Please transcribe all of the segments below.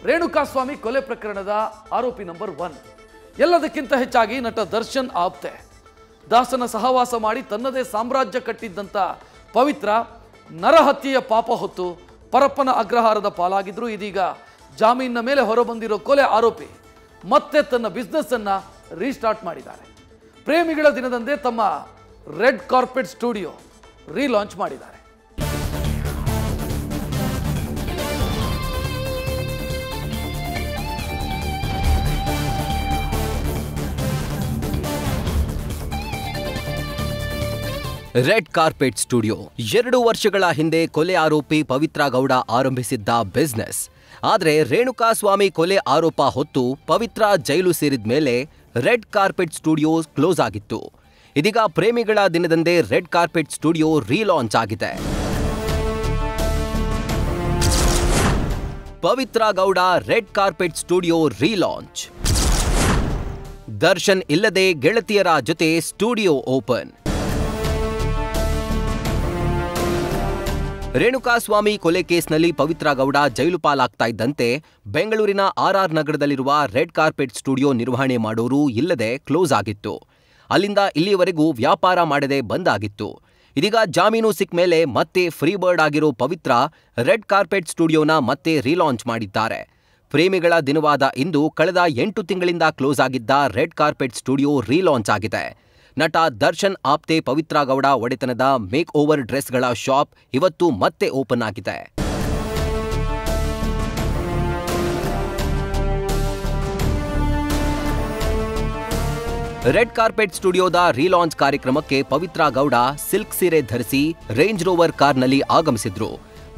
ರೇಣುಕಾಸ್ವಾಮಿ ಕೊಲೆ ಪ್ರಕರಣದ ಆರೋಪಿ ನಂಬರ್ 1. ಎಲ್ಲದಕ್ಕಿಂತ ಹೆಚ್ಚಾಗಿ ನಟ ದರ್ಶನ್ ಆಪ್ತೆ. ದಾಸನ ಸಹವಾಸ ಮಾಡಿ ತನ್ನದೇ ಸಾಮ್ರಾಜ್ಯ ಕಟ್ಟಿದ್ದಂಥ ಪವಿತ್ರ ನರಹತ್ಯೆಯ ಪಾಪ ಹೊತ್ತು ಪರಪ್ಪನ ಅಗ್ರಹಾರದ ಪಾಲಾಗಿದ್ರು. ಇದೀಗ ಜಾಮೀನಿನ ಮೇಲೆ ಹೊರಬಂದಿರೋ ಕೊಲೆ ಆರೋಪಿ ಮತ್ತೆ ತನ್ನ ಬಿಸ್ನೆಸ್ ಅನ್ನ ರೀಸ್ಟಾರ್ಟ್ ಮಾಡಿದ್ದಾರೆ. ಪ್ರೇಮಿಗಳ ದಿನದಂದೇ ತಮ್ಮ ರೆಡ್ ಕಾರ್ಪೆಟ್ ಸ್ಟುಡಿಯೋ ರೀಲಾಂಚ್ ಮಾಡಿದ್ದಾರೆ. ರೆಡ್ ಕಾರ್ಪೆಟ್ ಸ್ಟುಡಿಯೋ 2 ವರ್ಷಗಳ ಹಿಂದೆ ಕೊಲೆ ಆರೋಪಿ ಪವಿತ್ರ ಗೌಡ ಆರಂಭಿಸಿದ್ದ ಬಿಸ್ನೆಸ್. ಆದರೆ ರೇಣುಕಾಸ್ವಾಮಿ ಕೊಲೆ ಆರೋಪ ಹೊತ್ತು ಪವಿತ್ರ ಜೈಲು ಸೇರಿದ ಮೇಲೆ ರೆಡ್ ಕಾರ್ಪೆಟ್ ಸ್ಟುಡಿಯೋ ಕ್ಲೋಸ್ ಆಗಿತ್ತು. ಇದೀಗ ಪ್ರೇಮಿಗಳ ದಿನದಂದೇ ರೆಡ್ ಕಾರ್ಪೆಟ್ ಸ್ಟುಡಿಯೋ ರೀಲಾಂಚ್ ಆಗಿದೆ. Pavithra Gowda red carpet studio relaunch. Darshan ಇಲ್ಲದೆ ಗೆಳತಿಯರ ಜೊತೆ ಸ್ಟುಡಿಯೋ ಓಪನ್. ರೇಣುಕಾಸ್ವಾಮಿ ಕೊಲೆ ಕೇಸ್ನಲ್ಲಿ ಪವಿತ್ರ ಗೌಡ ಜೈಲು ಪಾಲಾಗ್ತಾ ಇದ್ದಂತೆ ಬೆಂಗಳೂರಿನ ಆರ್ಆರ್ ನಗರದಲ್ಲಿರುವ ರೆಡ್ ಕಾರ್ಪೆಟ್ ಸ್ಟುಡಿಯೋ ನಿರ್ವಹಣೆ ಮಾಡೋರು ಇಲ್ಲದೆ ಕ್ಲೋಸ್ ಆಗಿತ್ತು. ಅಲ್ಲಿಂದ ಇಲ್ಲಿಯವರೆಗೂ ವ್ಯಾಪಾರ ಮಾಡದೆ ಬಂದ್ ಆಗಿತ್ತು. ಇದೀಗ ಜಾಮೀನು ಸಿಕ್ಕ ಮೇಲೆ ಮತ್ತೆ ಫ್ರೀ ಬರ್ಡ್ ಆಗಿರೋ ಪವಿತ್ರ ರೆಡ್ ಕಾರ್ಪೆಟ್ ಸ್ಟುಡಿಯೋನ ಮತ್ತೆ ರೀಲಾಂಚ್ ಮಾಡಿದ್ದಾರೆ. ಪ್ರೇಮಿಗಳ ದಿನವಾದ ಇಂದು ಕಳೆದ 8 ತಿಂಗಳಿಂದ ಕ್ಲೋಸ್ ಆಗಿದ್ದ ರೆಡ್ ಕಾರ್ಪೆಟ್ ಸ್ಟುಡಿಯೋ ರೀಲಾಂಚ್ ಆಗಿದೆ. ನಟ ದರ್ಶನ್ ಆಪ್ತೆ ಪವಿತ್ರ ಗೌಡ ಒಡೆತನದ ಮೇಕ್ ಓವರ್ ಡ್ರೆಸ್ಗಳ ಶಾಪ್ ಇವತ್ತು ಮತ್ತೆ ಓಪನ್ ಆಗಿದೆ. ರೆಡ್ ಕಾರ್ಪೆಟ್ ಸ್ಟುಡಿಯೋದ ರೀಲಾಂಚ್ ಕಾರ್ಯಕ್ರಮಕ್ಕೆ ಪವಿತ್ರ ಗೌಡ ಸಿಲ್ಕ್ ಸೀರೆ ಧರಿಸಿ ರೇಂಜ್ ರೋವರ್ ಕಾರ್ನಲ್ಲಿ ಆಗಮಿಸಿದ್ರು.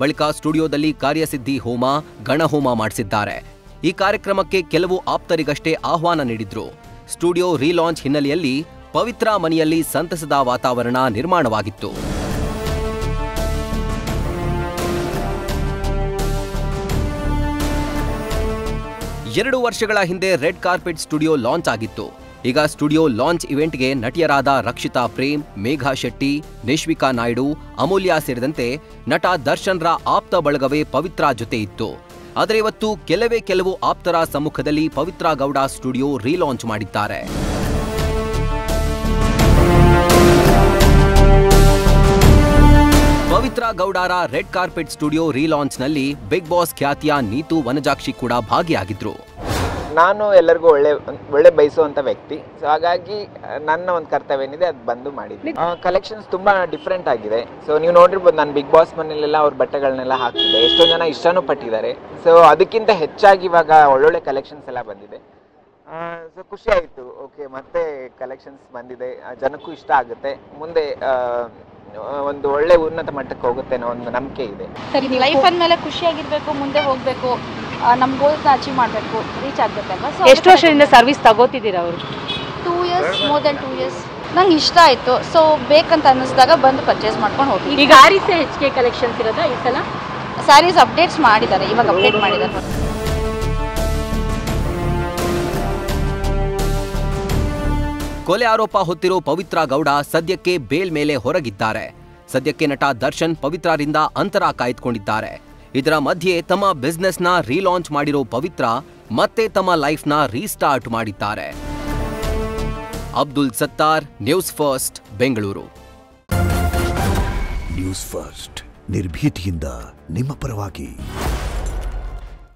ಬಳಿಕ ಸ್ಟುಡಿಯೋದಲ್ಲಿ ಕಾರ್ಯಸಿದ್ಧಿ ಹೋಮ, ಗಣಹೋಮ ಮಾಡಿಸಿದ್ದಾರೆ. ಈ ಕಾರ್ಯಕ್ರಮಕ್ಕೆ ಕೆಲವು ಆಪ್ತರಿಗಷ್ಟೇ ಆಹ್ವಾನ ನೀಡಿದ್ರು. ಸ್ಟುಡಿಯೋ ರೀಲಾಂಚ್ ಹಿನ್ನೆಲೆಯಲ್ಲಿ ಪವಿತ್ರ ಮನೆಯಲ್ಲಿ ಸಂತಸದ ವಾತಾವರಣ ನಿರ್ಮಾಣವಾಗಿತ್ತು. ಎರಡು ವರ್ಷಗಳ ಹಿಂದೆ ರೆಡ್ ಕಾರ್ಪೆಟ್ ಸ್ಟುಡಿಯೋ ಲಾಂಚ್ ಆಗಿತ್ತು. ಈಗ ಸ್ಟುಡಿಯೋ ಲಾಂಚ್ ಇವೆಂಟ್ಗೆ ನಟಿಯರಾದ ರಕ್ಷಿತಾ ಪ್ರೇಮ್, ಮೇಘಾ ಶೆಟ್ಟಿ, ನಿಶ್ವಿಕಾ ನಾಯ್ಡು, ಅಮೂಲ್ಯ ಸೇರಿದಂತೆ ನಟ ದರ್ಶನ್ರ ಆಪ್ತ ಬಳಗವೇ ಪವಿತ್ರ ಜೊತೆ ಇತ್ತು. ಆದರೆ ಇವತ್ತು ಕೆಲವು ಆಪ್ತರ ಸಮ್ಮುಖದಲ್ಲಿ ಪವಿತ್ರ ಗೌಡ ಸ್ಟುಡಿಯೋ ರೀಲಾಂಚ್ ಮಾಡಿದ್ದಾರೆ. ಪವಿತ್ರ ಗೌಡರ ರೆಡ್ ಕಾರ್ಪೆಟ್ ಸ್ಟುಡಿಯೋ ರೀಲಾಂಚ್ನಲ್ಲಿ ಬಿಗ್ ಬಾಸ್ ಖ್ಯಾತಿಯ ನೀತು ವನಜಾಕ್ಷಿ ಕೂಡ ಭಾಗಿಯಾಗಿದ್ರು. ನಾನು ಎಲ್ಲರಿಗೂ ಒಳ್ಳೆ ಬಯಸುವಂಥ ವ್ಯಕ್ತಿ. ಸೊ ಹಾಗಾಗಿ ನನ್ನ ಒಂದು ಕರ್ತವ್ಯ ಏನಿದೆ ಅದು ಬಂದು ಮಾಡಿದ್ವಿ. ಕಲೆಕ್ಷನ್ಸ್ ತುಂಬ ಡಿಫ್ರೆಂಟ್ ಆಗಿದೆ. ಸೊ ನೀವು ನೋಡಿರ್ಬೋದು, ನಾನು ಬಿಗ್ ಬಾಸ್ ಮನೆಯಲ್ಲೆಲ್ಲ ಅವ್ರ ಬಟ್ಟೆಗಳನ್ನೆಲ್ಲ ಹಾಕಿದ್ದೆ. ಎಷ್ಟೊಂದು ಜನ ಇಷ್ಟನೂ ಪಟ್ಟಿದ್ದಾರೆ. ಸೊ ಅದಕ್ಕಿಂತ ಹೆಚ್ಚಾಗಿ ಇವಾಗ ಒಳ್ಳೊಳ್ಳೆ ಕಲೆಕ್ಷನ್ಸ್ ಎಲ್ಲ ಬಂದಿದೆ. ಸೊ ಖುಷಿ ಆಯಿತು. ಓಕೆ, ಮತ್ತೆ ಕಲೆಕ್ಷನ್ಸ್ ಬಂದಿದೆ, ಜನಕ್ಕೂ ಇಷ್ಟ ಆಗುತ್ತೆ, ಮುಂದೆ ಒಂದು ಒಳ್ಳೆ ಉನ್ನತ ಮಟ್ಟಕ್ಕೆ ಹೋಗುತ್ತೆ ಅನ್ನೋ ಒಂದು ನಂಬಿಕೆ ಇದೆ. ಸರಿ, ಲೈಫ್ ಅಂದಮೇಲೆ ಖುಷಿಯಾಗಿರ್ಬೇಕು, ಮುಂದೆ ಹೋಗಬೇಕು, ನಮ್ಮ ಗೋಲ್ಸ್ನ ಅಚೀವ್ ಮಾಡಬೇಕು, ರೀಚ್ ಆಗಬೇಕಲ್ವಾ. ಸೊ ಎಷ್ಟು ವರ್ಷದಿಂದ ಸರ್ವಿಸ್ ತಗೋತಿದ್ದೀರಾ ಅವರು? 2 years, more than 2 years. ನಂಗೆ ಇಷ್ಟ ಆಯಿತು. ಸೊ ಬೇಕಂತ ಅನ್ನಿಸಿದಾಗ ಬಂದು ಪರ್ಚೇಸ್ ಮಾಡ್ಕೊಂಡು ಹೋಗಿ. ಈಗ ಸ್ಯಾರೀಸ್ ಹೆಚ್ಚಿಗೆ ಕಲೆಕ್ಷನ್ಸ್ ಇರೋದಾ ಈ ಸಲ? ಸ್ಯಾರೀಸ್ ಅಪ್ಡೇಟ್ಸ್ ಮಾಡಿದ್ದಾರೆ, ಇವಾಗ ಅಪ್ಡೇಟ್ ಮಾಡಿದ್ದಾರೆ. ಕೊಲೆ ಆರೋಪ ಹೊತ್ತಿರೋ ಪವಿತ್ರ ಗೌಡ ಸದ್ಯಕ್ಕೆ ಬೇಲ್ ಮೇಲೆ ಹೊರಗಿದ್ದಾರೆ. ಸದ್ಯಕ್ಕೆ ನಟ ದರ್ಶನ್ ಪವಿತ್ರರಿಂದ ಅಂತರ ಕಾಯ್ದುಕೊಂಡಿದ್ದಾರೆ. ಇದರ ಮಧ್ಯೆ ತಮ್ಮ ಬಿಸ್ನೆಸ್ನ ರೀಲಾಂಚ್ ಮಾಡಿರೋ ಪವಿತ್ರ ಮತ್ತೆ ತಮ್ಮ ಲೈಫ್ನ ರೀಸ್ಟಾರ್ಟ್ ಮಾಡಿದ್ದಾರೆ. Abdul Sattar, News First, Bengaluru. News First ನಿರ್ಭೀತಿಯಿಂದ ನಿಮ್ಮ ಪರವಾಗಿ.